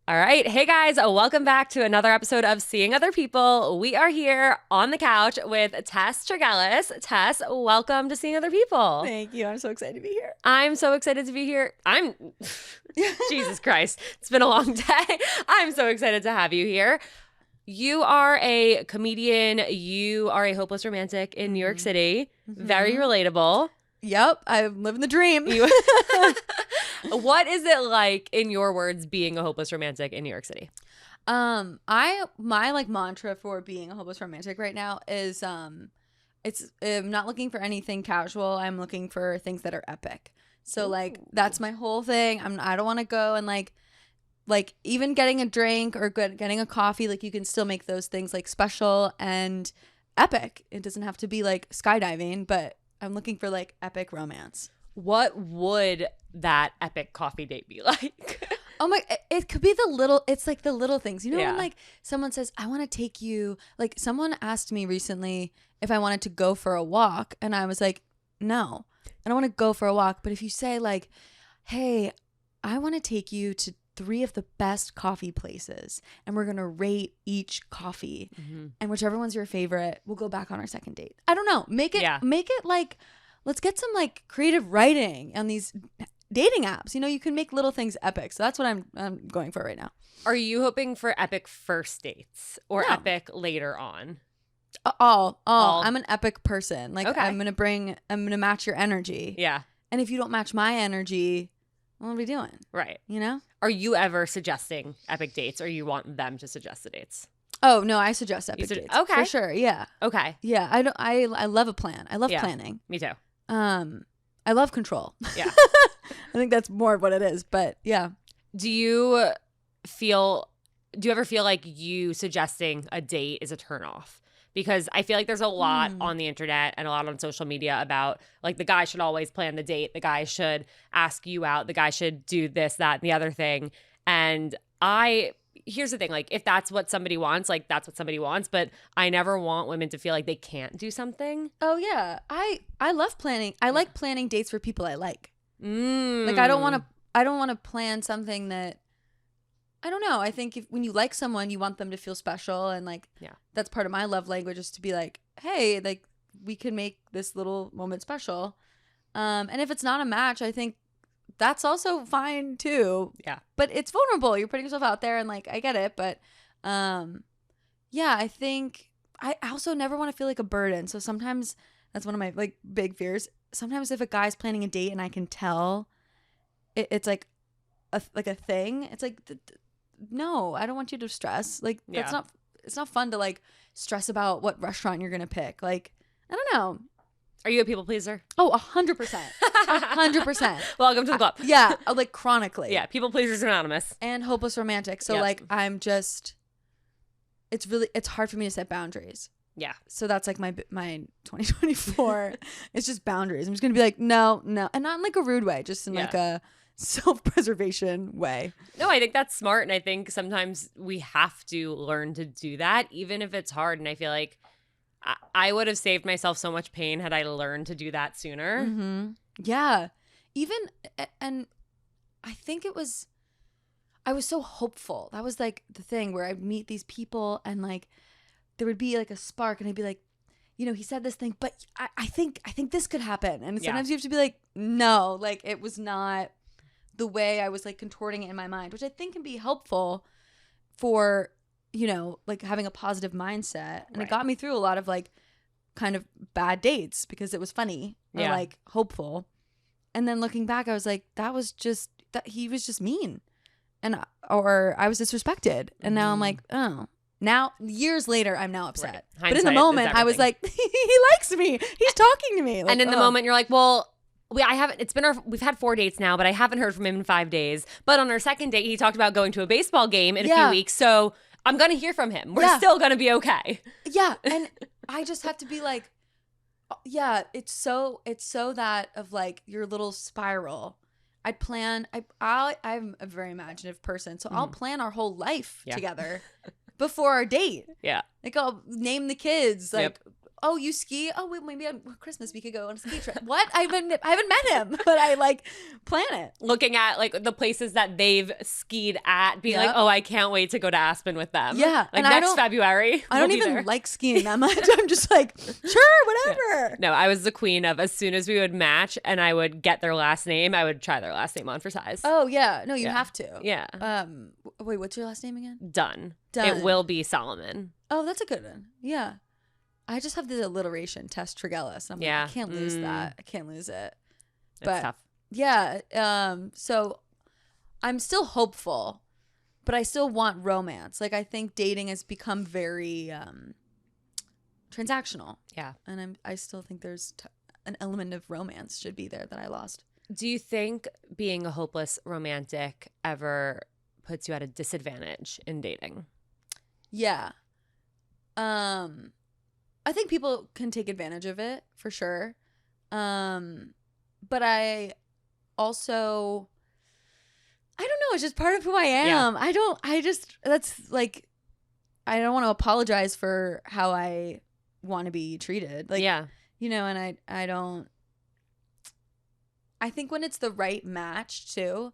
All right. Hey, guys. Welcome back to another episode of Seeing Other People. We are here on the couch with Tess Tregellas. Tess, welcome to Seeing Other People. Thank you. I'm so excited to be here. I'm so excited to be here. Jesus Christ. It's been a long day. I'm so excited to have you here. You are a comedian. You are a hopeless romantic in New York City. Very relatable. Yep. I'm living the dream. What is it like, in your words, being a hopeless romantic in New York City? My mantra for being a hopeless romantic right now is I'm not looking for anything casual. I'm looking for things that are epic. So that's my whole thing. I don't want to go and like even getting a drink or getting a coffee, like you can still make those things like special and epic. It doesn't have to be like skydiving, but I'm looking for like epic romance. What would that epic coffee date be like? Oh my, it could be it's like the little things. You know when like someone says, I want to take you, like someone asked me recently if I wanted to go for a walk. And I was like, no, I don't want to go for a walk. But if you say like, hey, I want to take you to 3 of the best coffee places and we're going to rate each coffee and whichever one's your favorite, we'll go back on our second date. I don't know. Make it like, let's get some like creative writing on these dating apps. You know, you can make little things epic. So that's what I'm going for right now. Are you hoping for epic first dates or epic later on? All. I'm an epic person. Like okay. I'm gonna match your energy. Yeah. And if you don't match my energy, what are we doing? Right. You know? Are you ever suggesting epic dates, or you want them to suggest the dates? Oh no, I suggest epic dates. Okay. For sure. Yeah. Okay. Yeah. I love a plan. I love planning. Me too. I love control. Yeah. I think that's more of what it is, but yeah. Do you ever feel like you suggesting a date is a turnoff? Because I feel like there's a lot on the internet and a lot on social media about like the guy should always plan the date. The guy should ask you out. The guy should do this, that, and the other thing. And here's the thing, like if that's what somebody wants, like that's what somebody wants. But I never want women to feel like they can't do something. Oh yeah. I love planning. I like planning dates for people I like. Like I don't want to plan something that, I don't know. I think when you like someone, you want them to feel special. And like, that's part of my love language is to be like, hey, like we can make this little moment special. And if it's not a match, I think that's also fine too. Yeah. But it's vulnerable. You're putting yourself out there and like, I get it. But I think I also never want to feel like a burden. So sometimes that's one of my like big fears. Sometimes if a guy's planning a date and I can tell it's like a thing, it's like, no, I don't want you to stress. Like it's not fun to like stress about what restaurant you're going to pick. Like, I don't know. Are you a people pleaser? Oh, 100%. 100%. Welcome to the club. Yeah. Like chronically. Yeah. People pleasers anonymous. And hopeless romantic. So like I'm just, it's hard for me to set boundaries. Yeah. So that's like my 2024. It's just boundaries. I'm just going to be like, no. And not in like a rude way, just in like a self-preservation way. No, I think that's smart. And I think sometimes we have to learn to do that, even if it's hard. And I feel like I would have saved myself so much pain had I learned to do that sooner. Mm-hmm. Yeah. And I think I was so hopeful. That was like the thing where I'd meet these people and like there would be like a spark and I'd be like, you know, he said this thing, but I think this could happen. And sometimes you have to be like, no, like it was not the way I was like contorting it in my mind, which I think can be helpful for, you know, like having a positive mindset. And it got me through a lot of like kind of bad dates because it was funny or like hopeful. And then looking back, I was like, he was just mean or I was disrespected. And now I'm like, oh. Now, years later, I'm now upset. Right. But in the moment, I was like, he likes me. He's talking to me. Like, and in the moment, you're like, well, we've had 4 dates now, but I haven't heard from him in 5 days. But on our second date, he talked about going to a baseball game in a few weeks. So I'm going to hear from him. We're still going to be okay. Yeah. And I just have to be like, it's so that of like your little spiral. I'm a very imaginative person. So I'll plan our whole life together. Before our date. Yeah. Like I'll name the kids. Like oh, you ski? Oh, wait, maybe on Christmas we could go on a ski trip. What? I haven't met him, but I like plan it. Looking at like the places that they've skied at, being like, Yep. oh, I can't wait to go to Aspen with them. Yeah, Like and next February. I don't we'll be even there. like skiing that much. I'm just like, sure, whatever. No, I was the queen of as soon as we would match and I would get their last name, I would try their last name on for size. Oh yeah, no, you Yeah. have to. Yeah. Wait, what's your last name again? Done. Done. It will be Solomon. Oh, that's a good one. Yeah. I just have the alliteration, Tess Tregellas. I'm Yeah. like, I can't lose that. I can't lose it. It's But tough. yeah, so I'm still hopeful, but I still want romance. Like I think dating has become very transactional. Yeah. And I still think there's an element of romance should be there that I lost. Do you think being a hopeless romantic ever puts you at a disadvantage in dating? Yeah. I think people can take advantage of it for sure. But I also, I don't know, it's just part of who I am. Yeah. That's like, I don't want to apologize for how I want to be treated. Like, yeah. you know, and I think when it's the right match too,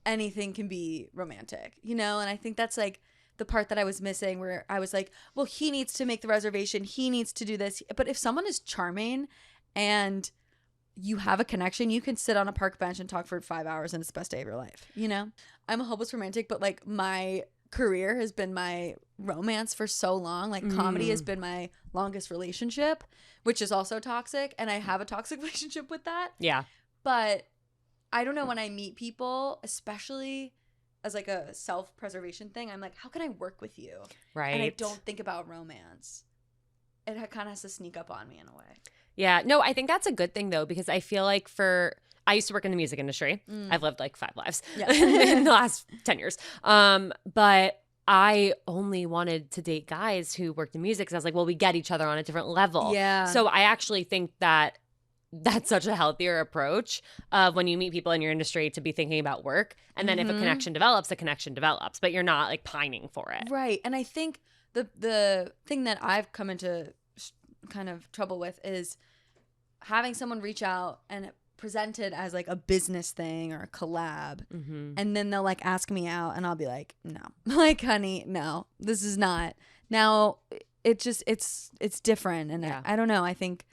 anything can be romantic, you know? And I think that's like the part that I was missing where I was like, well, he needs to make the reservation. He needs to do this. But if someone is charming and you have a connection, you can sit on a park bench and talk for 5 hours and it's the best day of your life, you know? I'm a hopeless romantic, but like my career has been my romance for so long. Like comedy has been my longest relationship, which is also toxic. And I have a toxic relationship with that. Yeah. But I don't know, when I meet people, especially as like a self-preservation thing, I'm like, how can I work with you? Right. And I don't think about romance. It kind of has to sneak up on me in a way. Yeah. No, I think that's a good thing though, because I feel like I used to work in the music industry. I've lived like 5 lives in the last 10 years. But I only wanted to date guys who worked in music because I was like, well, we get each other on a different level. Yeah. So I actually think that that's such a healthier approach of when you meet people in your industry to be thinking about work. And then if a connection develops, a connection develops, but you're not like pining for it. Right. And I think the thing that I've come into kind of trouble with is having someone reach out and present it as like a business thing or a collab. And then they'll like ask me out and I'll be like, no, like, honey, no, this is not. Now it just, it's different. And I don't know. I think,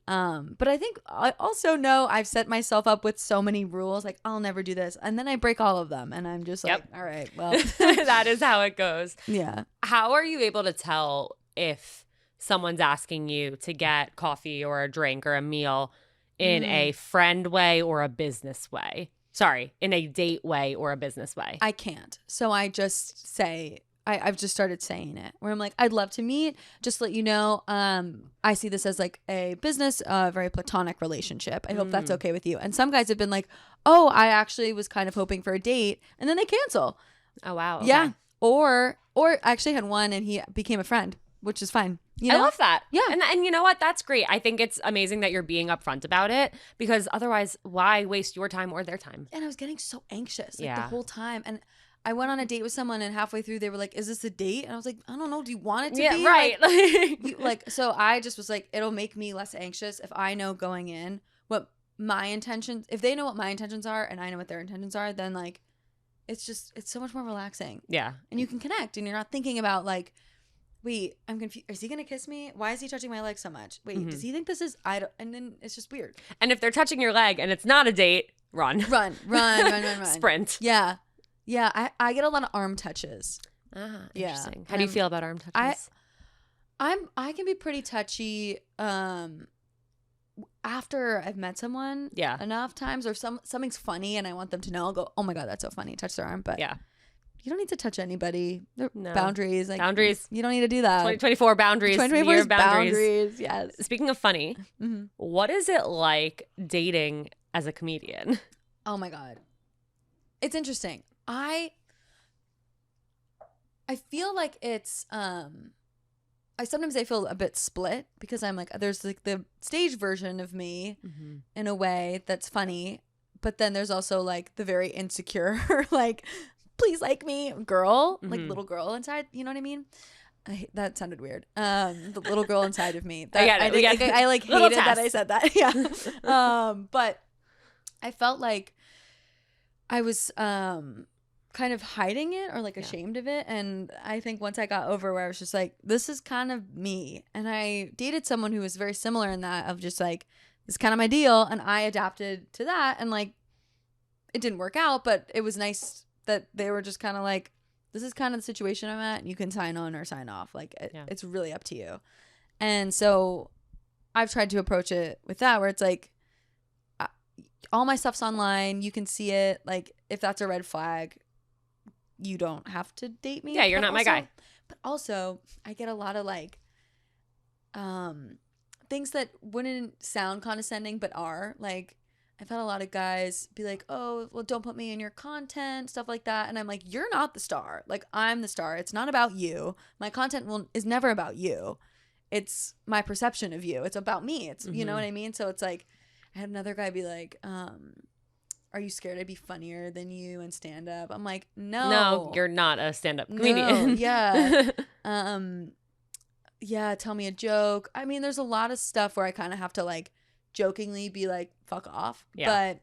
but I think I also know I've set myself up with so many rules. Like, I'll never do this. And then I break all of them. And I'm just like, all right, well. That is how it goes. Yeah. How are you able to tell if someone's asking you to get coffee or a drink or a meal in a friend way or a business way? Sorry, in a date way or a business way? I can't. So I just say, I've just started saying it where I'm like, I'd love to meet. Just to let you know, I see this as like a business, very platonic relationship. I hope that's okay with you. And some guys have been like, oh, I actually was kind of hoping for a date, and then they cancel. Oh, wow. Okay. Yeah. Or I actually had one and he became a friend, which is fine. You know? I love that. Yeah. And you know what? That's great. I think it's amazing that you're being upfront about it, because otherwise, why waste your time or their time? And I was getting so anxious like Yeah. the whole time. And I went on a date with someone and halfway through they were like, is this a date? And I was like, I don't know. Do you want it to be? Right. So I just was like, it'll make me less anxious if I know going in what my intentions, if they know what my intentions are and I know what their intentions are, then like, it's so much more relaxing. Yeah. And you can connect and you're not thinking about like, wait, I'm confused. Is he going to kiss me? Why is he touching my leg so much? Wait, does he think this is, and then it's just weird. And if they're touching your leg and it's not a date, run. Run. Sprint. Yeah. Yeah. I get a lot of arm touches. Ah, Yeah. interesting. How do you feel about arm touches? I can be pretty touchy after I've met someone enough times, or something's funny and I want them to know. I'll go, oh my God, that's so funny. Touch their arm. But yeah. You don't need to touch anybody. No. Boundaries. Like, boundaries. You don't need to do that. 2024 boundaries. 2024 year is of boundaries. boundaries. Yes. Speaking of funny, what is it like dating as a comedian? Oh my God. It's interesting. I feel like it's sometimes I feel a bit split, because I'm like, there's like the stage version of me in a way that's funny, but then there's also like the very insecure like, please like me girl, like little girl inside, you know what I mean? that sounded weird. The little girl inside of me. I get it. I like Little hated that I Tess. said that. Yeah. But I felt like I was kind of hiding it or like ashamed of it. And I think once I got over where I was just like, this is kind of me. And I dated someone who was very similar in that of just like, this is kind of my deal. And I adapted to that. And like, it didn't work out, but it was nice that they were just kind of like, this is kind of the situation I'm at. And you can sign on or sign off. Like, it's really up to you. And so I've tried to approach it with that where it's like, all my stuff's online. You can see it. Like, if that's a red flag, you don't have to date me. Yeah, you're not my guy. But also, I get a lot of like things that wouldn't sound condescending but are. Like, I've had a lot of guys be like, oh, well, don't put me in your content, stuff like that. And I'm like, you're not the star. Like, I'm the star. It's not about you. My content is never about you. It's my perception of you. It's about me. It's, you know what I mean? So it's like, I had another guy be like, are you scared I'd be funnier than you in stand up? I'm like, no, you're not a stand up comedian. No, yeah. Yeah, tell me a joke. I mean, there's a lot of stuff where I kind of have to like jokingly be like, fuck off. Yeah.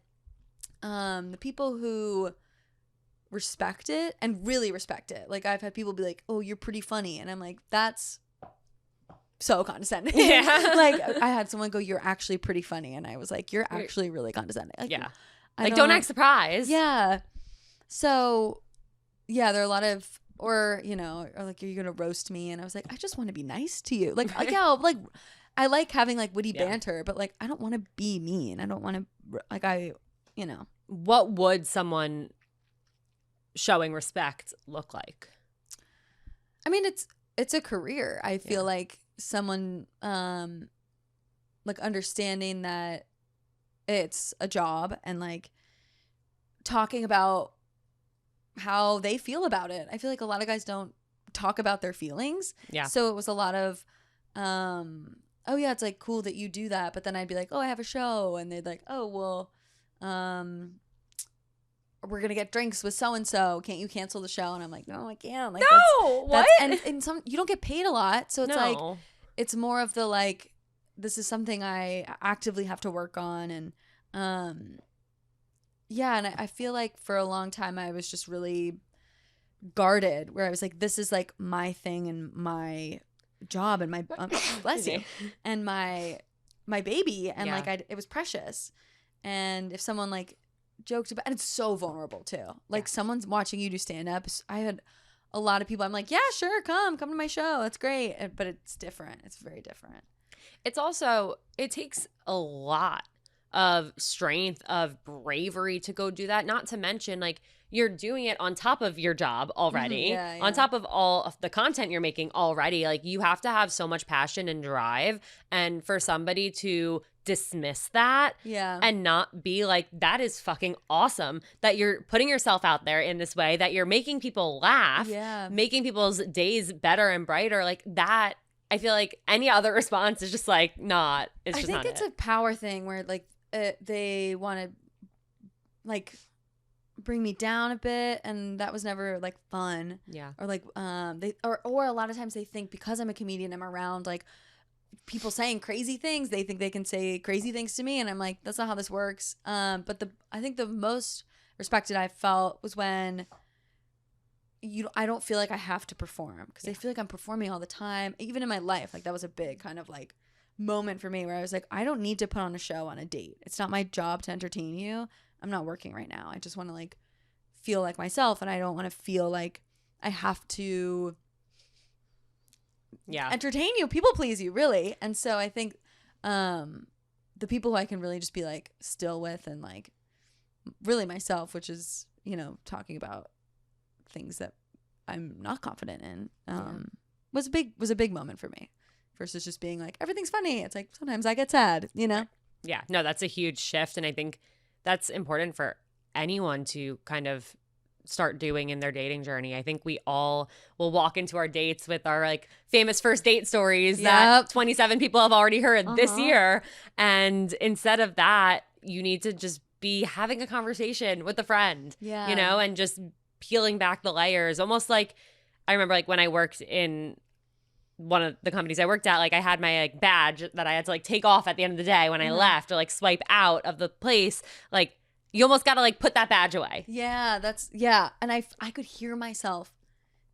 But the people who respect it and really respect it, like I've had people be like, oh, you're pretty funny. And I'm like, that's so condescending. Yeah. Like I had someone go, you're actually pretty funny. And I was like, you're actually really condescending. Like, yeah. Like, don't act surprised. Yeah. So, yeah, there are a lot of, or, you know, or like, are you going to roast me? And I was like, I just want to be nice to you. Like, yeah, like, I like having like witty banter, but like, I don't want to be mean. I don't want to, like, you know. What would someone showing respect look like? I mean, it's a career. I feel like someone, like understanding that it's a job and like talking about how they feel about it. I feel like a lot of guys don't talk about their feelings. Yeah. So it was a lot of, oh yeah, it's like cool that you do that. But then I'd be like, oh, I have a show. And they'd like, oh, well, we're going to get drinks with so-and-so. Can't you cancel the show? And I'm like, no, I can't. Like, no, what? And some, you don't get paid a lot. So it's like, it's more of the like, this is something I actively have to work on. And yeah, and I feel like for a long time I was just really guarded where I was like, this is like my thing and my job and my bless you and my baby and like it was precious. And if someone like joked about, and it's so vulnerable too, like someone's watching you do stand-up. I had a lot of people, I'm like, yeah, sure, come to my show, that's great. But it's different. It's very different. It's also, it takes a lot of strength, of bravery to go do that. Not to mention, like, you're doing it on top of your job already, on top of all of the content you're making already. Like, you have to have so much passion and drive. And for somebody to dismiss that and not be like, that is fucking awesome that you're putting yourself out there in this way, that you're making people laugh, making people's days better and brighter, like that. I feel like any other response is just like not. It's just not. I think it's a power thing where like they want to like bring me down a bit, and that was never like fun. Yeah. Or like they or a lot of times they think because I'm a comedian, I'm around like people saying crazy things. They think they can say crazy things to me, and I'm like, that's not how this works. But I think the most respected I felt was when I don't feel like I have to perform because I feel like I'm performing all the time, even in my life. Like that was a big kind of like moment for me where I was like, I don't need to put on a show on a date. It's not my job to entertain you. I'm not working right now. I just want to like feel like myself, and I don't want to feel like I have to entertain you, people please you, really. And so I think the people who I can really just be like still with and like really myself, which is, you know, talking about things that I'm not confident in, was a big moment for me versus just being like, everything's funny. It's like, sometimes I get sad, you know? Yeah, no, that's a huge shift. And I think that's important for anyone to kind of start doing in their dating journey. I think we all will walk into our dates with our like famous first date stories that 27 people have already heard this year. And instead of that, you need to just be having a conversation with a friend, you know, and just peeling back the layers. Almost like, I remember like when I worked in one of the companies I worked at, like I had my like badge that I had to like take off at the end of the day when I left, or like swipe out of the place. Like you almost got to like put that badge away. Yeah, and I could hear myself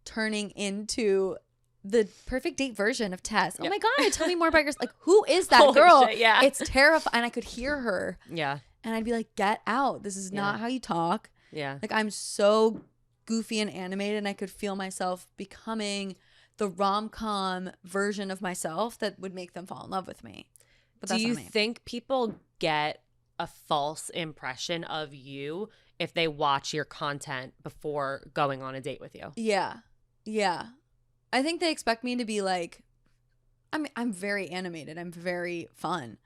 turning into the perfect date version of Tess. Oh my God, tell me more about yourself. Like, who is that Holy girl? shit, yeah. It's terrifying. And I could hear her. Yeah. And I'd be like, get out. This is not how you talk. Yeah. Like, I'm so goofy and animated, and I could feel myself becoming the rom-com version of myself that would make them fall in love with me. But do you think people get a false impression of you if they watch your content before going on a date with you? Yeah. I think they expect me to be like, I'm very animated. I'm very fun.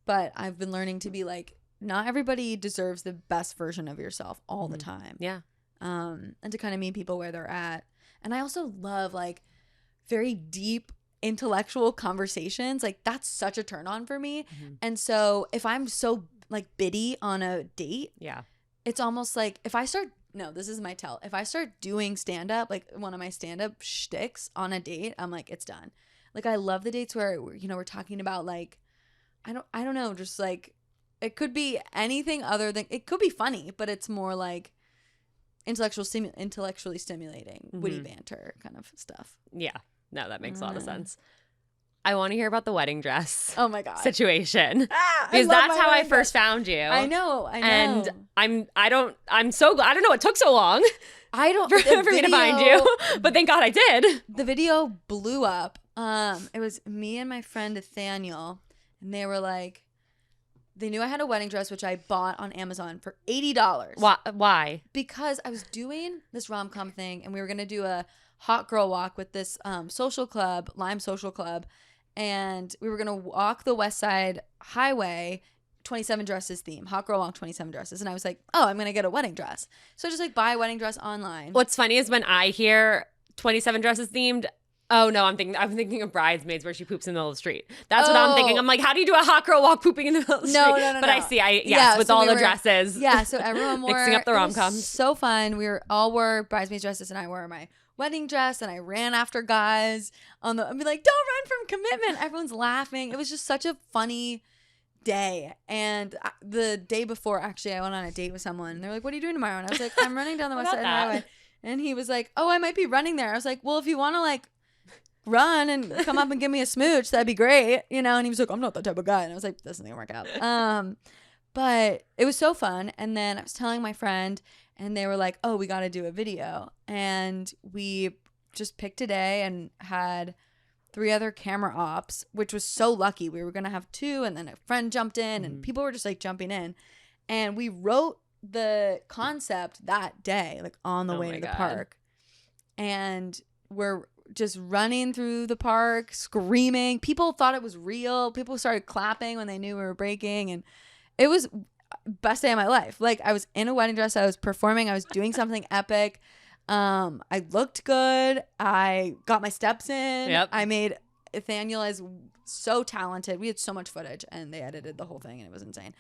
But I've been learning to be like, not everybody deserves the best version of yourself all the time. Yeah. And to kind of meet people where they're at. And I also love like very deep intellectual conversations. Like that's such a turn on for me. And so if I'm so like bitty on a date, it's almost like if I start, no, this is my tell. If I start doing stand up, like one of my stand up shticks on a date, I'm like, it's done. Like I love the dates where, you know, we're talking about like, I don't know, just like, it could be anything other than, it could be funny, but it's more like intellectually stimulating, witty banter kind of stuff. Yeah. No, that makes a lot of sense. I want to hear about the wedding dress. Oh my God. Situation. Because that's how I first found you. I know. And I don't know what took so long. I don't for me to find you, but thank God I did. The video blew up. It was me and my friend Nathaniel, and they were like, they knew I had a wedding dress, which I bought on Amazon for $80. Why? Because I was doing this rom-com thing, and we were gonna do a hot girl walk with this social club, Lime Social Club, and we were gonna walk the West Side Highway, 27 dresses theme, hot girl walk, 27 dresses. And I was like, oh, I'm gonna get a wedding dress. So I just like buy a wedding dress online. What's funny is when I hear 27 dresses themed, oh no, I'm thinking of Bridesmaids where she poops in the middle of the street. That's what I'm thinking. I'm like, how do you do a hot girl walk pooping in the middle of the street? No. But I see, with so all we the were, dresses. Yeah, so everyone wore mixing up the rom-coms. It was so fun. We all wore bridesmaids dresses, and I wore my wedding dress, and I ran after guys I'd be like, don't run from commitment. Everyone's laughing. It was just such a funny day. And the day before, actually, I went on a date with someone, and they're like, what are you doing tomorrow? And I was like, I'm running down the West Side Highway. And he was like, oh, I might be running there. I was like, well, if you want to like run and come up and give me a smooch, that'd be great, you know. And he was like, I'm not that type of guy. And I was like, this isn't gonna work out. But it was so fun. And then I was telling my friend, and they were like, oh, we got to do a video. And we just picked a day and had 3 other camera ops, which was so lucky. We were gonna have 2, and then a friend jumped in, and people were just like jumping in, and we wrote the concept that day, like on the way to the park. And we're just running through the park, screaming. People thought it was real. People started clapping when they knew we were breaking. And it was best day of my life. Like I was in a wedding dress. I was performing. I was doing something epic. I looked good. I got my steps in. Yep. I made Nathaniel is so talented. We had so much footage, and they edited the whole thing, and it was insane.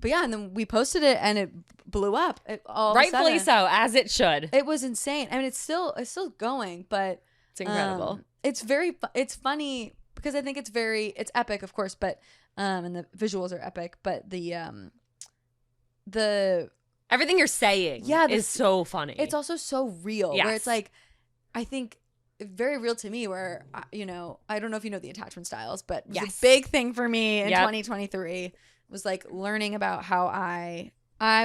But yeah, and then we posted it, and it blew up. Rightfully so, as it should. It was insane. I mean, it's still going, but it's incredible. It's funny because I think it's epic, of course, but and the visuals are epic, but the everything you're saying is so funny. It's also so real. Yes. Where it's like, I think very real to me, where you know, I don't know if you know the attachment styles, but it was a big thing for me in 2023. Was like learning about how I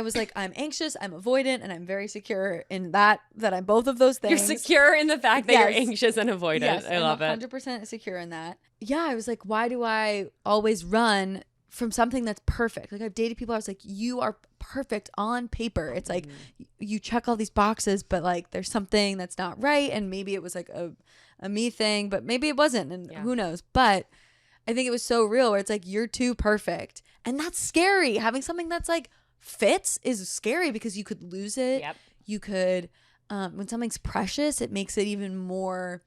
was like, I'm anxious, I'm avoidant, and I'm very secure in that I'm both of those things. You're secure in the fact that you're anxious and avoidant. Yes, I love I'm it. 100% secure in that. Yeah, I was like, why do I always run from something that's perfect? Like I've dated people, I was like, you are perfect on paper. It's like you check all these boxes, but like there's something that's not right, and maybe it was like a me thing, but maybe it wasn't, and who knows. But I think it was so real where it's like, you're too perfect. And that's scary. Having something that's like fits is scary because you could lose it. Yep. You could, when something's precious, it makes it even more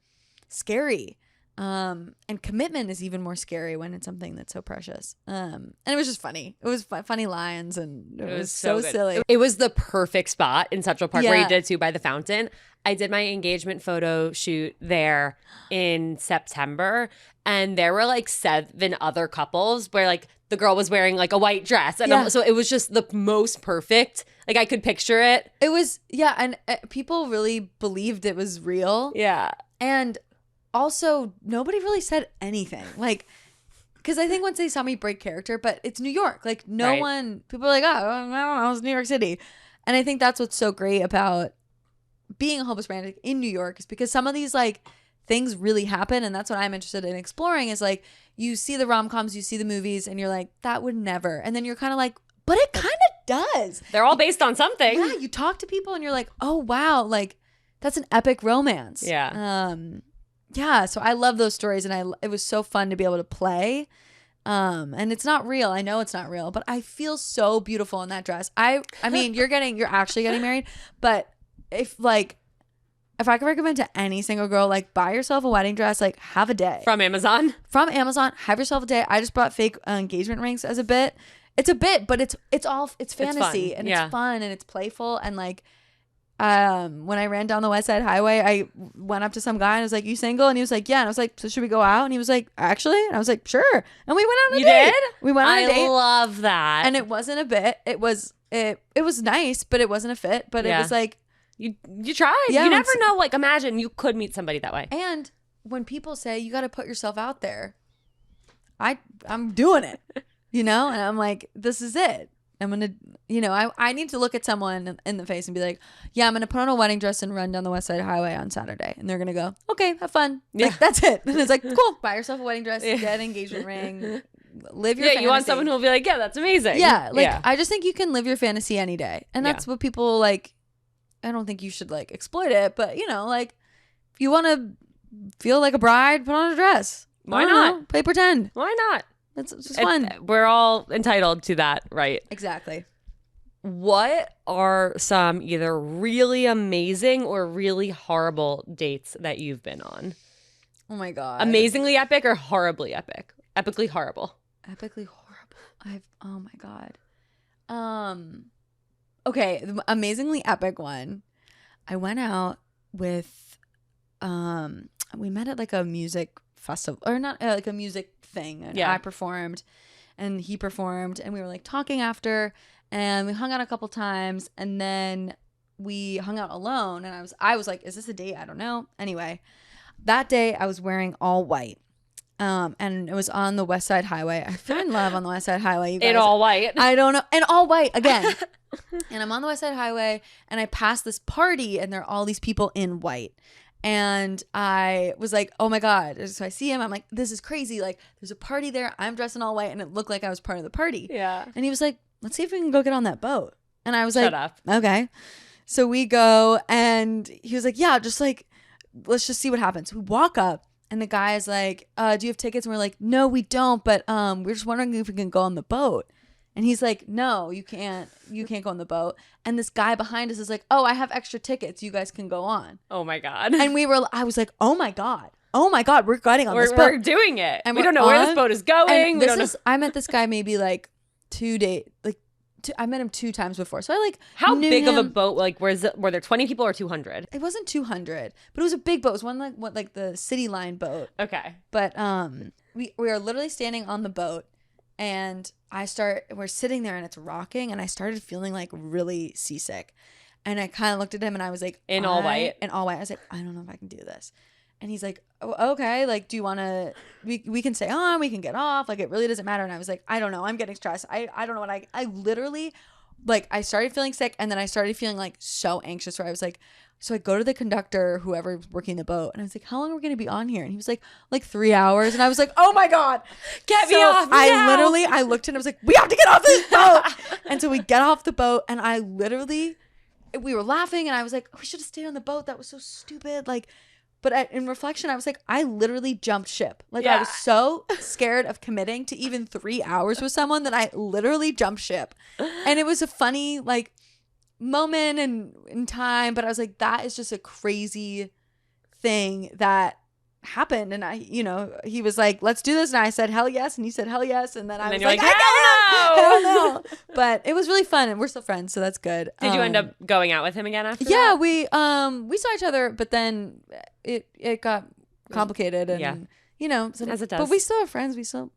scary. And commitment is even more scary when it's something that's so precious. And it was just funny. It was funny lines, and it was so silly. It was the perfect spot in Central Park where Yeah. you did too, by the fountain. I did my engagement photo shoot there in September, and there were like 7 other couples where like the girl was wearing like a white dress, and so it was just the most perfect. Like I could picture it. It was, yeah, and people really believed it was real. Yeah. And also, nobody really said anything. Like, because I think once they saw me break character, but it's New York. Like, no one, people are like, oh, I don't know, it's New York City. And I think that's what's so great about being a hopeless romantic in New York, is because some of these, like, things really happen. And that's what I'm interested in exploring, is like, you see the rom-coms, you see the movies, and you're like, that would never. And then you're kind of like, but it kind of does. They're all based on something. Yeah, you talk to people and you're like, oh, wow, like, that's an epic romance. Yeah. Yeah, so I love those stories, and it was so fun to be able to play. And it's not real. I know it's not real, but I feel so beautiful in that dress. I mean, you're actually getting married, but if I could recommend to any single girl, like, buy yourself a wedding dress, like, have a day. From Amazon, have yourself a day. I just bought fake engagement rings as a bit. It's a bit, but it's fantasy, and it's fun, and it's playful, and like, when I ran down the West Side Highway, I went up to some guy and I was like, "You single?" And he was like, "Yeah." And I was like, "So should we go out?" And he was like, "Actually?" And I was like, "Sure." And we went on a date. Did? We went on a date. I love that. And it wasn't a bit. It was nice, but it wasn't a fit. But it was like, you tried. Yeah, you never know. Like, imagine you could meet somebody that way. And when people say you got to put yourself out there, I'm doing it, and I'm like, this is it. I'm going to, I need to look at someone in the face and be like, yeah, I'm going to put on a wedding dress and run down the West Side Highway on Saturday. And they're going to go, okay, have fun. Yeah. Like, that's it. And it's like, cool, buy yourself a wedding dress, get an engagement ring, live your fantasy. You want someone who will be like, yeah, that's amazing. Yeah. I just think you can live your fantasy any day. And that's what people like. I don't think you should like exploit it, but like, if you want to feel like a bride, put on a dress. Why not? Play pretend. Why not? It's just fun. We're all entitled to that, right? Exactly. What are some either really amazing or really horrible dates that you've been on? Oh my God. Amazingly epic or horribly epic? Epically horrible. Epically horrible. Oh my God. Okay, the amazingly epic one. I went out with we met at like a music festival, or not like a music thing, and I performed and he performed, and we were like talking after, and we hung out a couple times, and then we hung out alone, and I was like, is this a date? I don't know. Anyway, that day I was wearing all white. And it was on the West Side Highway. I fell in love on the West Side Highway, you guys. In all white. I don't know. And all white again. And I'm on the West Side Highway, and I pass this party, and there are all these people in white. And I was like, oh my God. So I see him. I'm like, this is crazy. Like, there's a party there. I'm dressed in all white, and it looked like I was part of the party. Yeah. And he was like, let's see if we can go get on that boat. And I was Shut like, up. Okay. So we go, and he was like, yeah, just like, let's just see what happens. We walk up. And the guy is like, do you have tickets? And we're like, no, we don't. But we're just wondering if we can go on the boat. And he's like, no, you can't. You can't go on the boat. And this guy behind us is like, oh, I have extra tickets. You guys can go on. Oh, my God. And I was like, oh, my God. Oh, my God. We're getting on this boat. We're doing it. And we don't know where this boat is going. We don't know. I met this guy maybe like 2 days. I met him 2 times before. So I like How knew big him. of a boat? Like, were there 20 people or 200? It wasn't 200, but it was a big boat. It was one like the City Line boat. Okay. But we are literally standing on the boat, and we're sitting there, and it's rocking, and I started feeling like really seasick. And I kind of looked at him, and I was like, In all white. I was like, I don't know if I can do this. And he's like, oh, okay, like, do you want to, we can stay on, we can get off, like, it really doesn't matter. And I was like, I don't know, I'm getting stressed. I don't know what I literally, like, I started feeling sick, and then I started feeling like so anxious, where I was like, so I go to the conductor, whoever's working the boat, and I was like, how long are we going to be on here? And he was like 3 hours. And I was like, oh my God, Get me off now. I looked and I was like, we have to get off this boat. And so we get off the boat, and we were laughing, and I was like, oh, we should have stayed on the boat. That was so stupid. Like, but in reflection, I was like, I literally jumped ship. Like, I was so scared of committing to even 3 hours with someone that I literally jumped ship. And it was a funny, like, moment and in time. But I was like, that is just a crazy thing that happened. And he was like, let's do this. And I said, hell yes. And he said, hell yes. And then I was like, hell no. But it was really fun. And we're still friends. So that's good. Did you end up going out with him again after yeah, that? we saw each other, but then it got complicated. And, as it does. But we still are friends. We still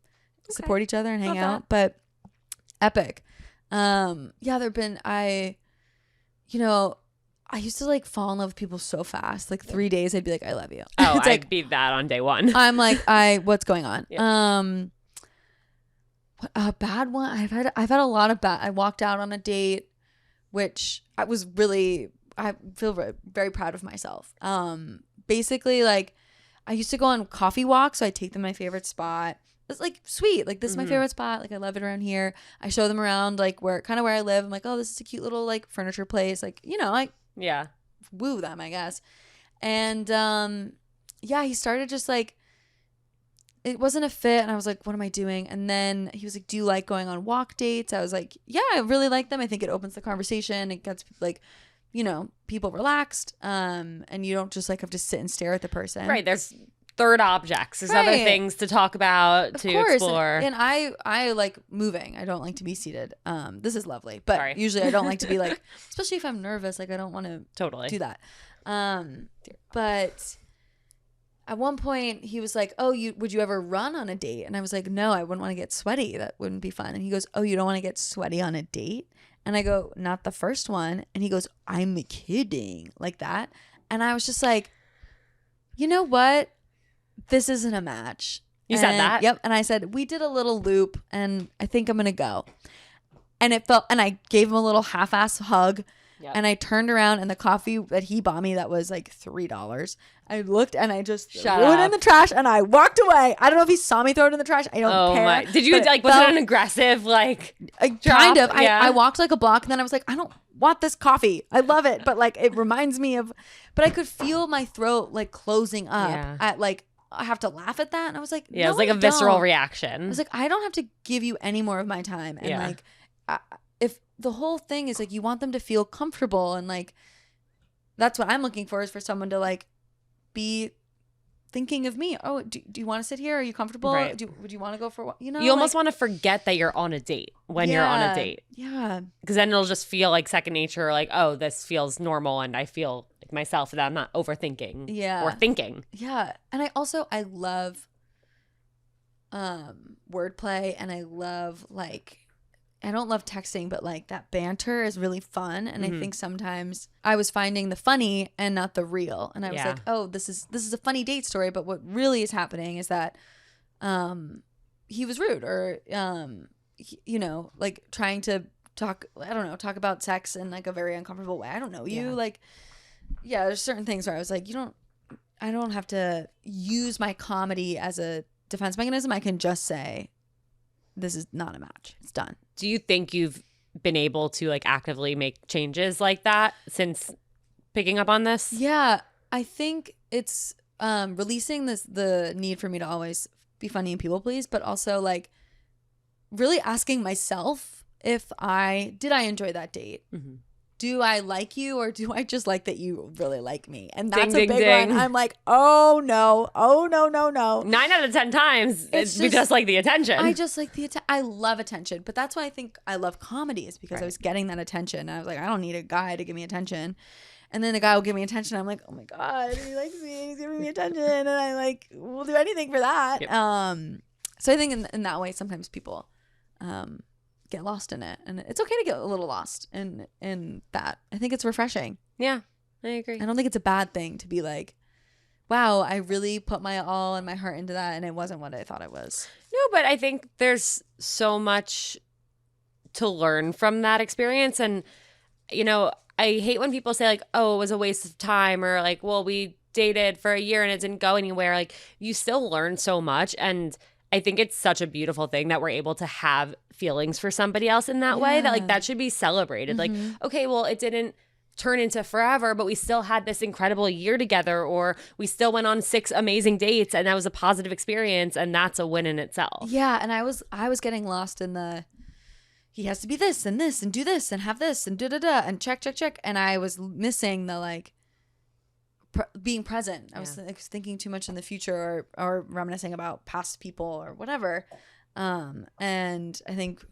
support each other and hang out. But epic. There've been, I used to like fall in love with people so fast. Like 3 days, I'd be like, I love you. Oh, it's I'd be that on day one. I'm like, what's going on? Yeah. A bad one. I've had a lot of bad. I walked out on a date, which I feel very, very proud of myself. Basically, like, I used to go on coffee walks, so I take them to my favorite spot. It's like sweet. Like, this is my favorite spot. Like, I love it around here. I show them around like where I live. I'm like, oh, this is a cute little like furniture place. Like, like woo them, I guess. And he started just like, it wasn't a fit, and I was like, what am I doing? And then he was like, do you like going on walk dates? I was like, yeah, I really like them. I think it opens the conversation. It gets like, people relaxed, and you don't just like have to sit and stare at the person. Right. There's third objects. There's other things to talk about, explore. And I like moving. I don't like to be seated. This is lovely, but usually I don't like to be like, especially if I'm nervous, like I don't want to do that. But at one point he was like, oh, would you ever run on a date? And I was like, no, I wouldn't want to get sweaty. That wouldn't be fun. And he goes, oh, you don't want to get sweaty on a date? And I go, not the first one. And he goes, I'm kidding, like that. And I was just like, you know what? This isn't a match. You said that? Yep. And I said, we did a little loop and I think I'm going to go. And I gave him a little half-ass hug. Yep. And I turned around, and the coffee that he bought me that was like $3, I looked and I just threw it in the trash and I walked away. I don't know if he saw me throw it in the trash. I don't care. Did you was it an aggressive like drop? Kind of. Yeah. I walked like a block, and then I was like, I don't want this coffee. I love it, but like it reminds me of. But I could feel my throat like closing up at like. I have to laugh at that. And I was like, it was like a visceral reaction. I was like, I don't have to give you any more of my time. And like, if the whole thing is like, you want them to feel comfortable, and like, that's what I'm looking for, is for someone to like be thinking of me. Oh, do you want to sit here? Are you comfortable? Right. Would you want to go for what? You almost want to forget that you're on a date when you're on a date. Yeah. Because then it'll just feel like second nature. Like, oh, this feels normal, and I feel like myself, that I'm not overthinking or thinking. Yeah. And I love wordplay, and I love like, I don't love texting, but like that banter is really fun. And I think sometimes I was finding the funny and not the real. And I was like, oh, this is a funny date story. But what really is happening is that he was rude, or, like trying to talk about sex in like a very uncomfortable way. I don't know you. Like, there's certain things where I was like, I don't have to use my comedy as a defense mechanism. I can just say, this is not a match. It's done. Do you think you've been able to like actively make changes like that since picking up on this? Yeah, I think it's releasing the need for me to always be funny and people please, but also like really asking myself if I enjoy that date. Mm-hmm. Do I like you, or do I just like that you really like me? And that's a big one. I'm like, oh no. 9 out of 10 times, it's just like the attention. I just like the attention. I love attention. But that's why I think I love comedy, is because I was getting that attention. And I was like, I don't need a guy to give me attention. And then the guy will give me attention. I'm like, oh my God, he likes me. He's giving me attention. And I like, will do anything for that. Yep. So I think in that way, sometimes people get lost in it, and it's okay to get a little lost in that. I think it's refreshing. Yeah, I agree. I don't think it's a bad thing to be like, wow, I really put my all and my heart into that, and it wasn't what I thought it was. No, but I think there's so much to learn from that experience. And I hate when people say like, oh, it was a waste of time, or like, well, we dated for a year and it didn't go anywhere. Like, you still learn so much. And I think it's such a beautiful thing that we're able to have feelings for somebody else in that way, that like that should be celebrated. Like, okay, well, it didn't turn into forever, but we still had this incredible year together, or we still went on 6 amazing dates, and that was a positive experience, and that's a win in itself. Yeah, and I was getting lost in the, he has to be this and this and do this and have this and da-da-da and check. And I was missing the like, being present. I was like thinking too much in the future or reminiscing about past people or whatever. And I think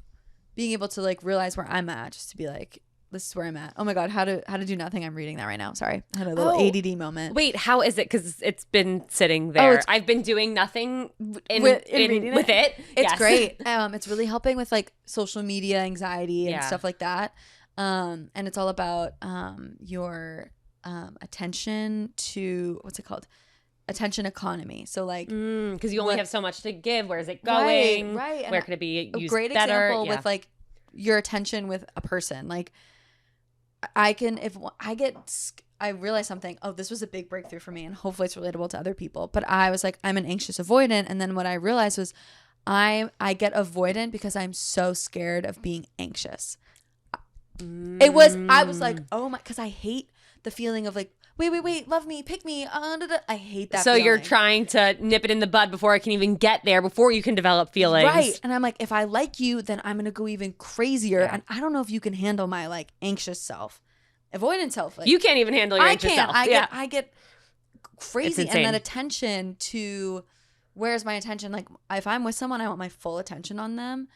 being able to like realize where I'm at, just to be like, this is where I'm at. Oh my God, how to do nothing. I'm reading that right now. Sorry. I had a little ADD moment. Wait, how is it? Because it's been sitting there. I've been doing nothing with it. It's great. It's really helping with like social media anxiety and stuff like that. And it's all about your attention to, what's it called? Attention economy. So like, because you only have so much to give. Where is it going? Right. Where could it be used a great better? example with like your attention with a person. Like I realized something. Oh, this was a big breakthrough for me, and hopefully it's relatable to other people. But I was like, I'm an anxious avoidant, and then what I realized was, I get avoidant because I'm so scared of being anxious. I was like, oh my, because I hate the feeling of like, wait, love me, pick me. I hate that. So feeling. You're trying to nip it in the bud before I can even get there, before you can develop feelings. Right. And I'm like, if I like you, then I'm going to go even crazier. Yeah. And I don't know if you can handle my like anxious self, avoidant self. Like, you can't even handle your anxious self. I get crazy. And that attention to, where's my attention? Like if I'm with someone, I want my full attention on them.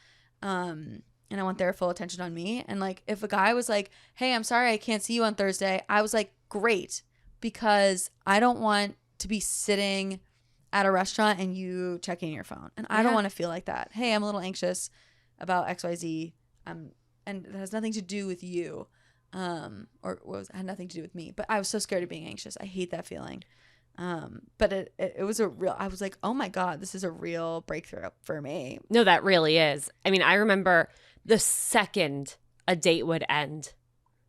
And I want their full attention on me. And like, if a guy was like, hey, I'm sorry, I can't see you on Thursday. I was like, great. Because I don't want to be sitting at a restaurant and you checking your phone. And I don't want to feel like that. Hey, I'm a little anxious about XYZ. And it has nothing to do with you. It had nothing to do with me. But I was so scared of being anxious. I hate that feeling. But it was I was like, oh my God, this is a real breakthrough for me. No, that really is. I mean, I remember the second a date would end,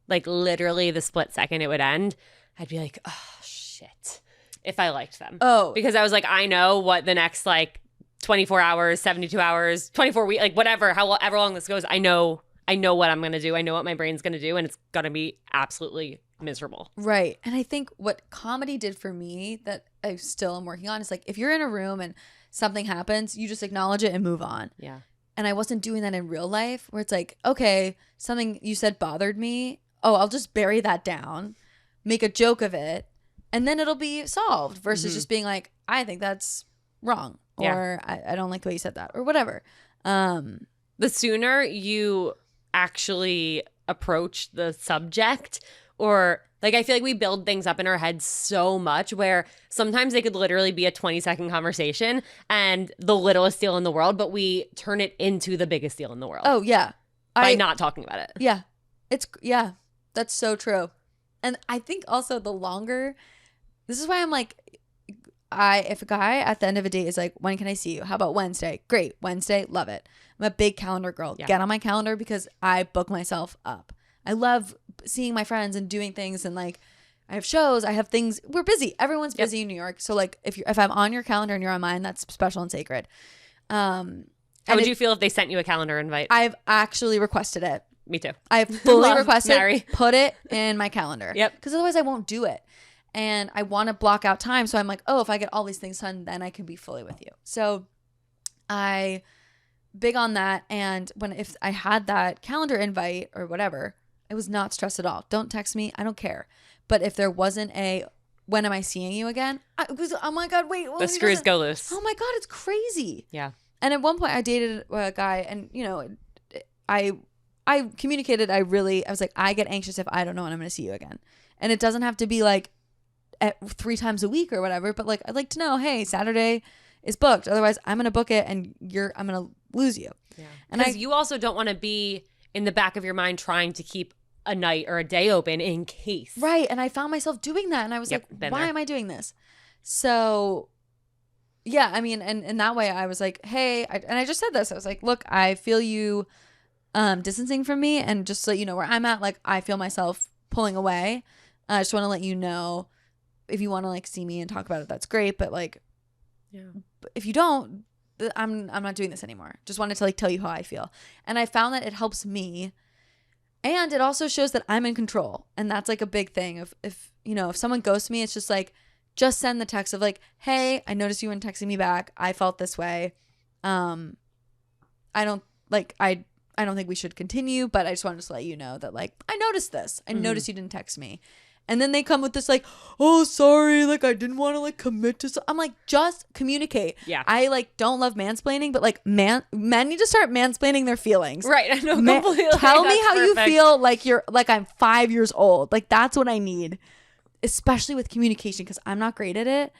like literally the split second it would end, I'd be like, oh, shit, if I liked them. Oh. Because I was like, I know what the next like 24 hours, 72 hours, 24 weeks, like whatever, however long this goes, I know what I'm going to do. I know what my brain's going to do, and it's going to be absolutely miserable. Right. And I think what comedy did for me that I still am working on is like, if you're in a room and something happens, you just acknowledge it and move on. Yeah. And I wasn't doing that in real life, where it's like, okay, something you said bothered me. Oh, I'll just bury that down, make a joke of it, and then it'll be solved, versus just being like, I think that's wrong, or I don't like the way you said that, or whatever. The sooner you actually approach the subject, or like, I feel like we build things up in our heads so much where sometimes they could literally be a 20-second conversation and the littlest deal in the world, but we turn it into the biggest deal in the world. Oh, yeah. By not talking about it. Yeah. That's so true. And I think also the longer, this is why I'm like, if a guy at the end of a date is like, when can I see you? How about Wednesday? Great. Wednesday, love it. I'm a big calendar girl. Yeah. Get on my calendar because I book myself up. I love seeing my friends and doing things, and like I have shows, I have things. We're busy. Everyone's busy in New York. So like if I'm on your calendar and you're on mine, that's special and sacred. How would you feel if they sent you a calendar invite? I've actually requested it. Me too. I've fully requested, put it in my calendar. Yep. Because otherwise I won't do it. And I want to block out time. So I'm like, oh, if I get all these things done, then I can be fully with you. So I big on that. And if I had that calendar invite or whatever, I was not stressed at all. Don't text me. I don't care. But if there wasn't when am I seeing you again? Oh my God, wait. The screws go loose. Oh my God, it's crazy. Yeah. And at one point I dated a guy, and I communicated, I was like, I get anxious if I don't know when I'm going to see you again. And it doesn't have to be like 3 times a week or whatever, but like, I'd like to know, hey, Saturday is booked. Otherwise I'm going to book it and I'm going to lose you. Yeah. And because you also don't want to be in the back of your mind trying to keep a night or a day open in case. Right. And I found myself doing that, and I was like, why am I doing this? So yeah, I mean, and in that way I was like, hey, and I just said this, I was like, look, I feel you distancing from me, and just so you know where I'm at, like I feel myself pulling away. I just want to let you know, if you want to like see me and talk about it, that's great, but like, if you don't, I'm not doing this anymore. Just wanted to like tell you how I feel. And I found that it helps me, and it also shows that I'm in control. And that's like a big thing. If someone ghosts me, it's just like, just send the text of like, hey, I noticed you weren't texting me back. I felt this way. I don't think we should continue, but I just wanted to let you know that like, I noticed this. I noticed you didn't text me. And then they come with this like, oh, sorry, like I didn't want to like commit to I'm like, just communicate. Yeah. I like don't love mansplaining, but like men need to start mansplaining their feelings. Right. I know completely. Tell me how you perfect. feel like you're like I'm 5 years old. Like that's what I need. Especially with communication, because I'm not great at it.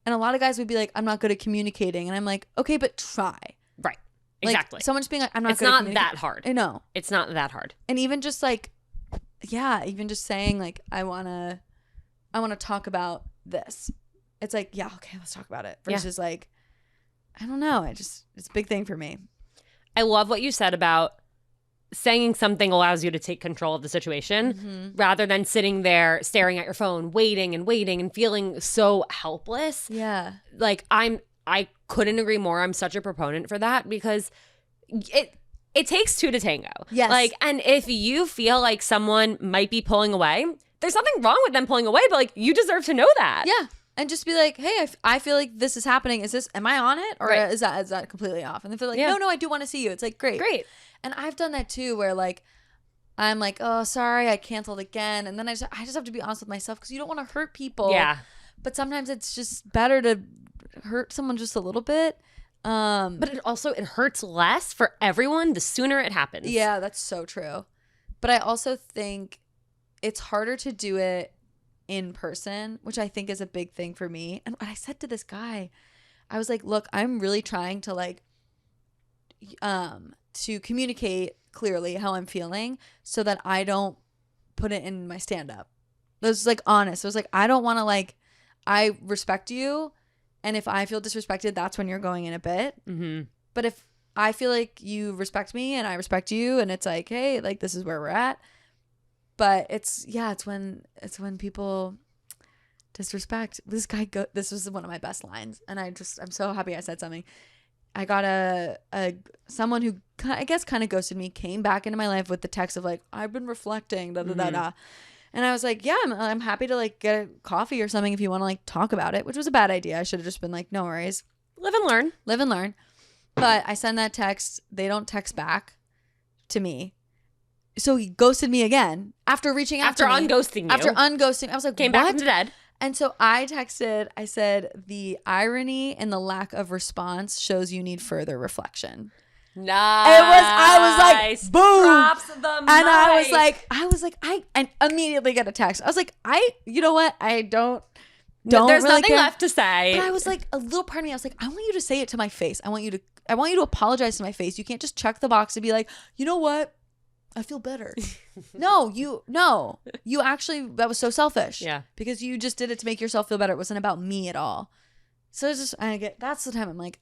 And a lot of guys would be like, I'm not good at communicating. And I'm like, okay, but try. Right. Like, Exactly. someone just being like, I'm not it's good at not communicating. that hard. I know. It's not that hard. And even just like, yeah, even just saying like, I want to talk about this. It's like, yeah, okay, let's talk about it. Versus like, I don't know. It's a big thing for me. I love what you said about saying something allows you to take control of the situation rather than sitting there staring at your phone, waiting and feeling so helpless. Yeah. Like I couldn't agree more. I'm such a proponent for that because it takes two to tango. Yes. Like, and if you feel like someone might be pulling away, there's nothing wrong with them pulling away, but like you deserve to know that. Yeah. And just be like, hey, I feel like this is happening. Am I on it? Or Right. is that completely off? And they feel like, Yeah. no, I do want to see you. It's like, great. And I've done that too, where like, I'm like, oh, sorry, I canceled again. And then I just have to be honest with myself because you don't want to hurt people. Yeah. But sometimes it's just better to hurt someone just a little bit. But it hurts less for everyone the sooner it happens. Yeah, that's so true. But I also think it's harder to do it in person, which I think is a big thing for me. And I said to this guy, I was like, look, I'm really trying to like to communicate clearly how I'm feeling so that I don't put it in my stand-up. It was like honest. It was like, I don't want to like, I respect you. And if I feel disrespected, that's when you're going in a bit. Mm-hmm. But if I feel like you respect me and I respect you and it's like, hey, like this is where we're at. But it's when people disrespect. This guy this was one of my best lines. And I'm so happy I said something. I got someone who I guess kind of ghosted me, came back into my life with the text of like, I've been reflecting, da da da da. And I was like, yeah, I'm happy to like get a coffee or something if you want to like talk about it, which was a bad idea. I should have just been like, no worries. Live and learn. But I send that text. They don't text back to me. So he ghosted me again after reaching out to me. After unghosting. I was like, Came what? back from the dead. And so I texted, I said, the irony and the lack of response shows you need further reflection. Nice. I was like, boom. Drops the mic. And I was like, I immediately get a text. I was like, you know what? I don't There's really nothing care. left to say. But I was like, a little part of me, I was like, I want you to say it to my face. I want you to apologize to my face. You can't just check the box and be like, you know what? I feel better. No, you actually, that was so selfish. Yeah. Because you just did it to make yourself feel better. It wasn't about me at all. So it's just, that's the time I'm like,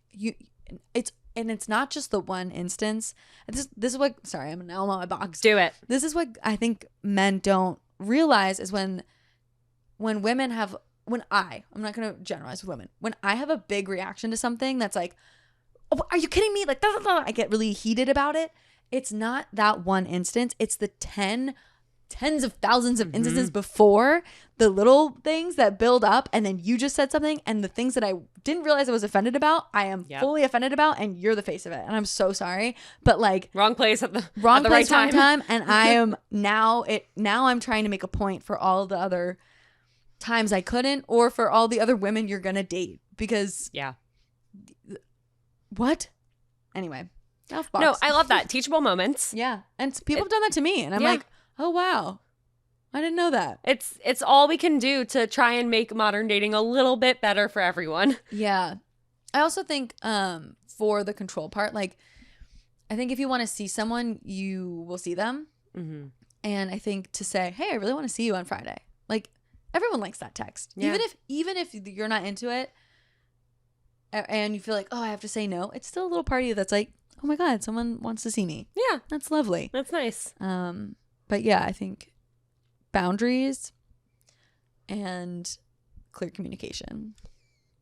it's not just the one instance. This is what, sorry, I'm now on my box. Do it. This is what I think men don't realize is when women have, I'm not going to generalize with women. When I have a big reaction to something that's like, oh, are you kidding me? Like, I get really heated about it. It's not that one instance. It's the tens of thousands of instances before, the little things that build up, and then you just said something, and the things that I didn't realize I was offended about, I am fully offended about, and you're the face of it. And I'm so sorry. But like wrong place at the wrong place, right time. And I am now I'm trying to make a point for all the other times I couldn't, or for all the other women you're gonna date. Because what? Anyway. No, I love that. Teachable moments. Yeah. And people have done that to me. And I'm like, oh, wow. I didn't know that. It's all we can do to try and make modern dating a little bit better for everyone. Yeah. I also think for the control part, like, I think if you want to see someone, you will see them. Mm-hmm. And I think to say, hey, I really want to see you on Friday. Like, everyone likes that text. Yeah. Even if you're not into it and you feel like, oh, I have to say no, it's still a little part of you that's like, oh my God, someone wants to see me. Yeah. That's lovely. That's nice. But yeah, I think boundaries and clear communication.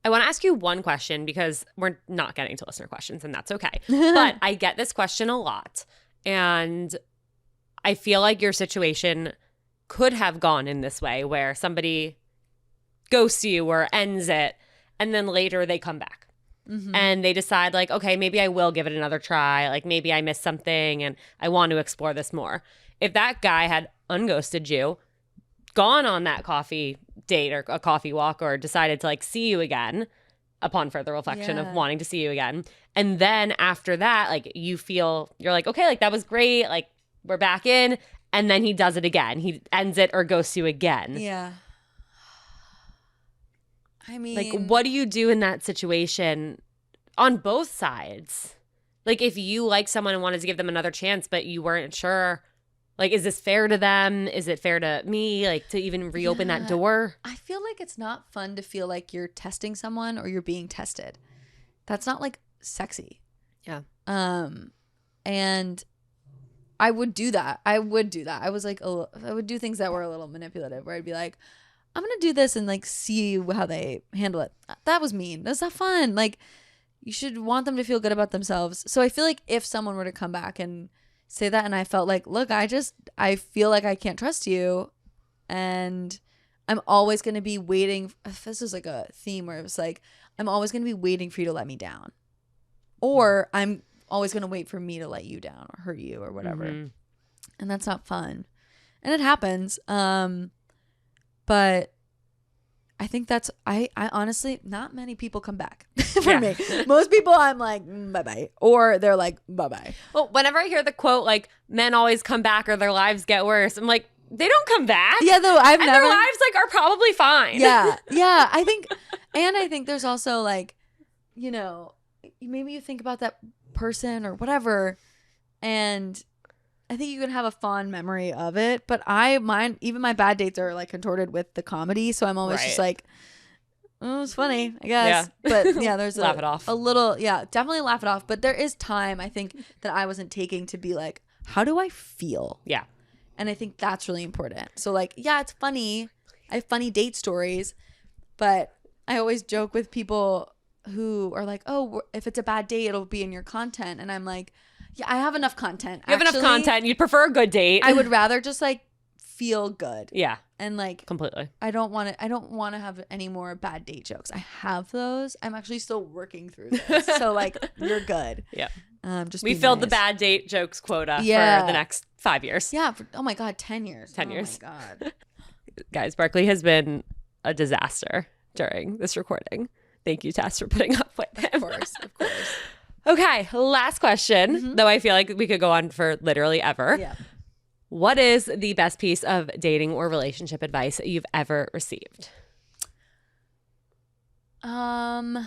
I want to ask you one question because we're not getting to listener questions and that's okay. But I get this question a lot. And I feel like your situation could have gone in this way where somebody ghosts you or ends it and then later they come back. Mm-hmm. And they decide like, okay, maybe I will give it another try. Like maybe I missed something and I want to explore this more. If that guy had unghosted you, gone on that coffee date or a coffee walk or decided to like see you again upon further reflection of wanting to see you again. And then after that, like you're like, okay, like that was great. Like we're back in. And then he does it again. He ends it or ghosts you again. Yeah. I mean, like what do you do in that situation on both sides? Like if you like someone and wanted to give them another chance, but you weren't sure, like, is this fair to them? Is it fair to me? Like to even reopen that door? I feel like it's not fun to feel like you're testing someone or you're being tested. That's not like sexy. Yeah. And I would do that. I would was like, I would do things that were a little manipulative where I'd be like, I'm going to do this and like see how they handle it. That was mean. That's not fun. Like you should want them to feel good about themselves. So I feel like if someone were to come back and say that and I felt like, look, I feel like I can't trust you and I'm always going to be waiting. This is like a theme where it was like, I'm always going to be waiting for you to let me down. Or I'm always going to wait for me to let you down or hurt you or whatever. Mm-hmm. And that's not fun. And it happens. But I think that's, I honestly, not many people come back for me. Most people I'm like, bye-bye. Or they're like, bye-bye. Well, whenever I hear the quote, like, men always come back or their lives get worse, I'm like, they don't come back. Yeah, though their lives like are probably fine. Yeah. Yeah. I think there's also like, you know, maybe you think about that person or whatever, and I think you can have a fond memory of it, but even my bad dates are like contorted with the comedy, so I'm always just like, oh, it's funny, I guess. Yeah. But yeah, there's laugh it off. A little, yeah, definitely laugh it off. But there is time, I think, that I wasn't taking to be like, how do I feel? Yeah. And I think that's really important. So like, yeah, it's funny. I have funny date stories, but I always joke with people who are like, oh, if it's a bad date, it'll be in your content. And I'm like, yeah, I have enough content. You have enough content. You'd prefer a good date. I would rather just like feel good. Yeah. And like completely. I don't want to have any more bad date jokes. I have those. I'm actually still working through this. So like you're good. Yeah. We filled the bad date jokes quota for the next 5 years. Yeah. Oh my God, 10 years. 10 years. Oh my God. Guys, Berkeley has been a disaster during this recording. Thank you, Tess, for putting up with him. Of course. Okay, last question, though I feel like we could go on for literally ever. Yeah. What is the best piece of dating or relationship advice you've ever received? Oh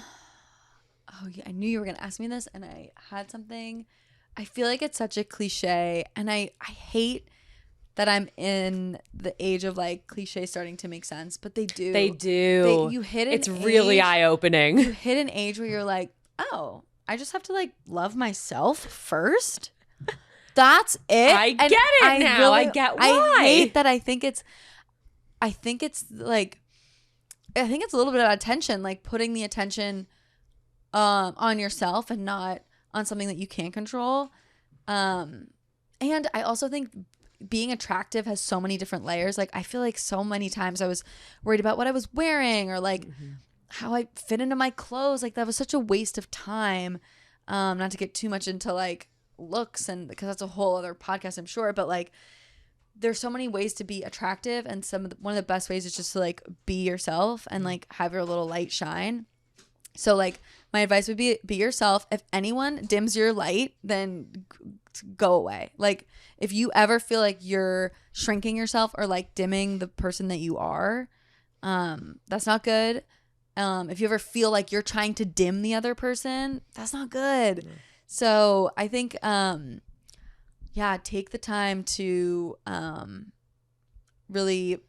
yeah, I knew you were gonna ask me this, and I had something. I feel like it's such a cliche, and I hate that I'm in the age of like cliche starting to make sense, but they do. They do. You hit an It's really eye-opening. You hit an age where you're like, oh, I just have to like love myself first. That's it. I get it now. Really, I get why. I hate that. I think it's a little bit of attention, like putting the attention on yourself and not on something that you can't control. And I also think being attractive has so many different layers. Like I feel like so many times I was worried about what I was wearing or like how I fit into my clothes. Like that was such a waste of time. Not to get too much into like looks, and because that's a whole other podcast, I'm sure, but like there's so many ways to be attractive, and one of the best ways is just to like be yourself and like have your little light shine. So like my advice would be yourself. If anyone dims your light, then go away. Like if you ever feel like you're shrinking yourself or like dimming the person that you are, that's not good. If you ever feel like you're trying to dim the other person, that's not good. Yeah. So I think, take the time to really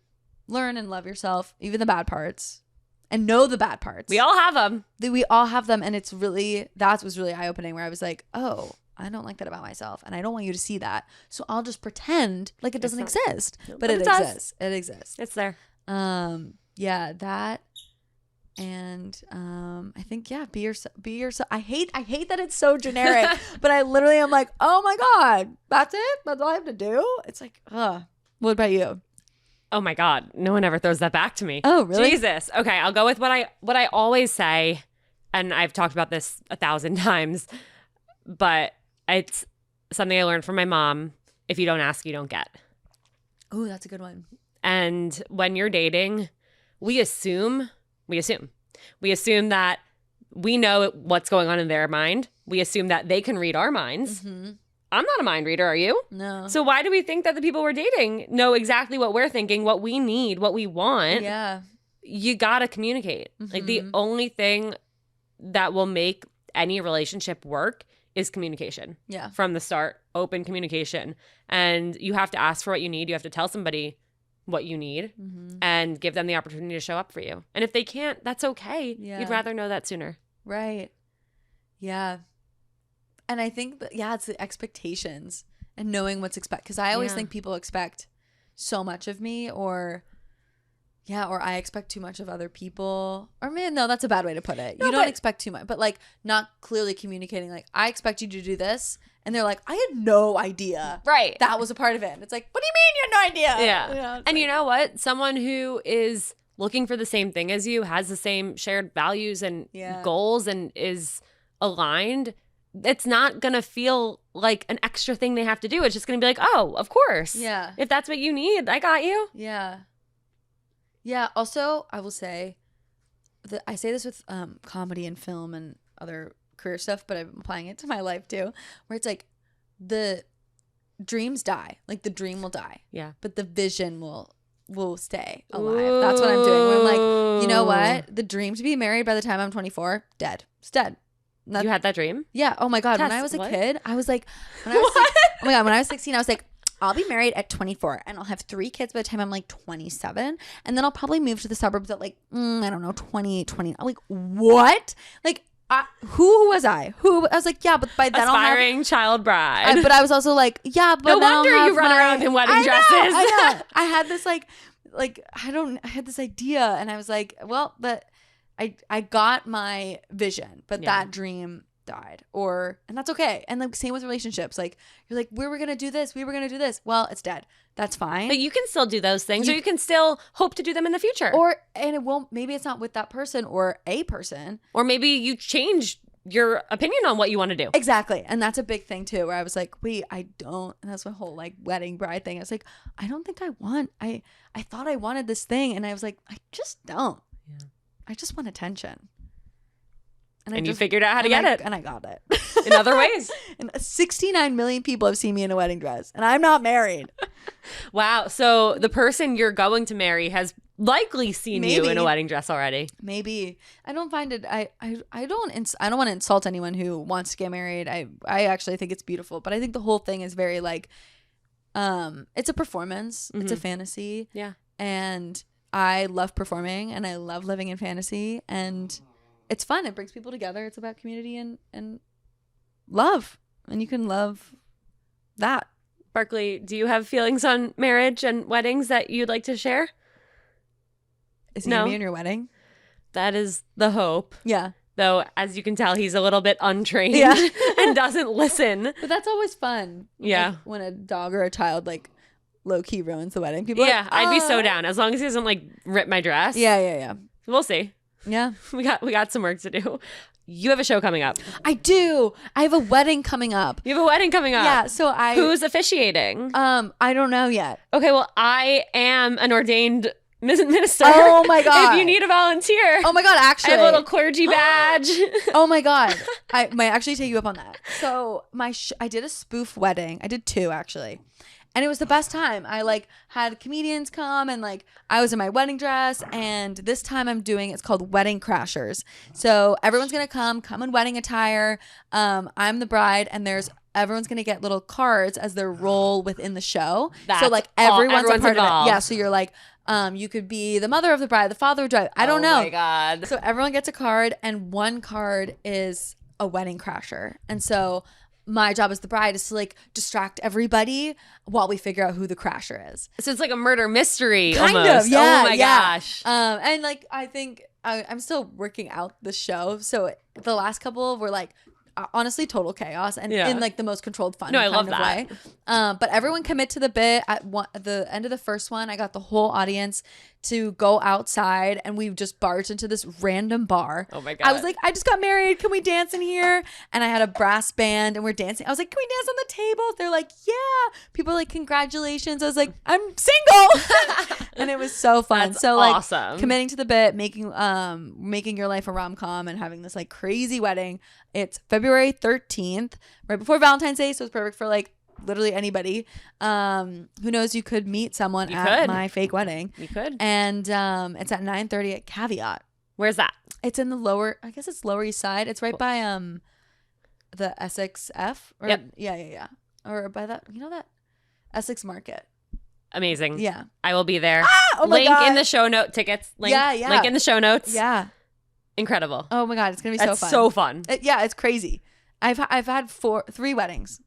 learn and love yourself, even the bad parts, and know the bad parts. We all have them. We all have them, and that was really eye-opening, where I was like, oh, I don't like that about myself, and I don't want you to see that, so I'll just pretend like it doesn't exist. But it exists. It exists. It's there. That. And I think be yourself. I hate that it's so generic, but I literally am like, oh my God, that's it? That's all I have to do? It's like, what about you? Oh my God, no one ever throws that back to me. Oh, really? Jesus. Okay, I'll go with what I always say, and I've talked about this 1,000 times, but it's something I learned from my mom. If you don't ask, you don't get. Oh, that's a good one. And when you're dating, we assume that we know what's going on in their mind. We assume that they can read our minds. Mm-hmm. I'm not a mind reader, are you? No. So why do we think that the people we're dating know exactly what we're thinking, what we need, what we want? Yeah. You gotta communicate. Like the only thing that will make any relationship work is communication. Yeah. From the start, open communication. And you have to ask for what you need. You have to tell somebody what you need and give them the opportunity to show up for you. And if they can't, that's okay. Yeah. You'd rather know that sooner. Right. Yeah. And I think that, it's the expectations and knowing what's expected. Because I always think people expect so much of me, or I expect too much of other people. Or man, no, that's a bad way to put it. No, you don't expect too much, but like not clearly communicating. Like, I expect you to do this, and they're like, I had no idea. Right. That was a part of it. And it's like, what do you mean you had no idea? Yeah. You know, and like, you know what? Someone who is looking for the same thing as you, has the same shared values and goals, and is aligned, it's not going to feel like an extra thing they have to do. It's just going to be like, oh, of course. Yeah. If that's what you need, I got you. Yeah. Yeah. Also, I will say that I say this with comedy and film and other career stuff, but I'm applying it to my life too, where it's like the dreams die. Like the dream will die. Yeah. But the vision will stay alive. Ooh. That's what I'm doing. Where I'm like, you know what? The dream to be married by the time I'm 24, dead. It's dead. You had that dream? Yeah. Oh my God. Tess, when I was a what? kid, I was like, when I was like, oh my God, when I was 16, I was like, I'll be married at 24 and I'll have 3 kids by the time I'm like 27. And then I'll probably move to the suburbs at like, I don't know, 28, 20. I'm like, what? Like, who was I? I was like, yeah, but by then Aspiring I'll have... child bride. But I was also like, yeah, but no then wonder I'll you run around in wedding dresses. I know. I had this I had this idea, and I was like, well, but I got my vision, but that dream died, and that's okay. And like same with relationships. Like you're like, we were gonna do this. Well, it's dead. That's fine. But you can still do those things, or you can still hope to do them in the future. And it won't. Maybe it's not with that person or a person, or maybe you change your opinion on what you want to do. Exactly. And that's a big thing too, where I was like, wait, I don't. And that's my whole like wedding bride thing. I was like, I don't think I want. I thought I wanted this thing, and I was like, I just don't. Yeah. I just want attention. And you figured out how to get it. And I got it. In other ways. And 69 million people have seen me in a wedding dress. And I'm not married. Wow. So the person you're going to marry has likely seen you in a wedding dress already. Maybe. I don't find it. I don't want to insult anyone who wants to get married. I actually think it's beautiful. But I think the whole thing is very like, it's a performance. Mm-hmm. It's a fantasy. Yeah. And I love performing, and I love living in fantasy, and it's fun. It brings people together. It's about community and love. And you can love that. Barkley, do you have feelings on marriage and weddings that you'd like to share? Is he going to be in your wedding? That is the hope. Yeah. Though, as you can tell, he's a little bit untrained and doesn't listen. But that's always fun. Yeah. Like, when a dog or a child, like, low-key ruins the wedding. People I'd be so down. As long as he doesn't, like, rip my dress. Yeah. We'll see. Yeah. We got some work to do. You have a show coming up. I do. I have a wedding coming up. You have a wedding coming up. Yeah. So Who's officiating? I don't know yet. Okay. Well, I am an ordained minister. Oh my God. If you need a volunteer. Oh my God. Actually, I have a little clergy badge. Oh my God. I might actually take you up on that. So I did a spoof wedding. I did 2 actually. And it was the best time. I like had comedians come, and like I was in my wedding dress, and this time it's called Wedding Crashers. So everyone's going to come in wedding attire. I'm the bride, and everyone's going to get little cards as their role within the show. So like everyone's a part involved. of it. Yeah. So you're like, you could be the mother of the bride, the father of the bride. I don't know. Oh my God. So everyone gets a card, and one card is a wedding crasher. And so my job as the bride is to like distract everybody while we figure out who the crasher is. So it's like a murder mystery kind almost. of. Yeah. Oh my gosh. And like I think I'm still working out the show. So the last couple were like honestly total chaos and in like the most controlled fun I love that way. But everyone commit to the bit. At the end of the first one, I got the whole audience to go outside, and we just barged into this random bar. Oh my God. I was like, I just got married. Can we dance in here? And I had a brass band and we're dancing. I was like, can we dance on the table? They're like, yeah. People are like, congratulations. I was like, I'm single. And it was so fun. That's so like awesome. committing to the bit, making your life a rom-com and having this like crazy wedding. It's February 13th, right before Valentine's Day. So it's perfect for like literally anybody. Who knows, you could meet someone at my fake wedding. You could. And it's at 9:30 at Caveat. Where's that? It's in the lower, I guess it's Lower East Side. It's right by the SXF. Or, Yep. Yeah. Or by that, that Essex Market. Amazing. Yeah. I will be there. Oh my Link God. in the show note. Tickets. Link. Yeah. Link in the show notes. Yeah. Incredible. Oh my God, it's gonna be so fun. So fun. It's crazy. I've had 3 weddings.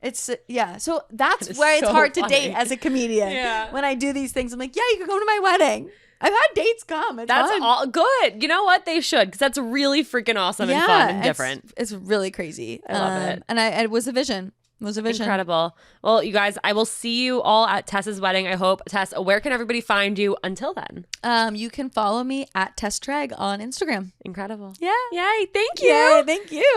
It's so that's why it's hard to date as a comedian. Yeah. When I do these things, I'm like, yeah, you can come to my wedding. I've had dates come. That's fun. all good. You know what? They should, because that's really freaking awesome and fun and different. It's really crazy. I love it. And it was a vision. It was a vision. Incredible. Well, you guys, I will see you all at Tess's wedding, I hope. Tess, where can everybody find you until then? You can follow me at Tess Treg on Instagram. Incredible. Yeah. Yay. Thank you. Yay, thank you.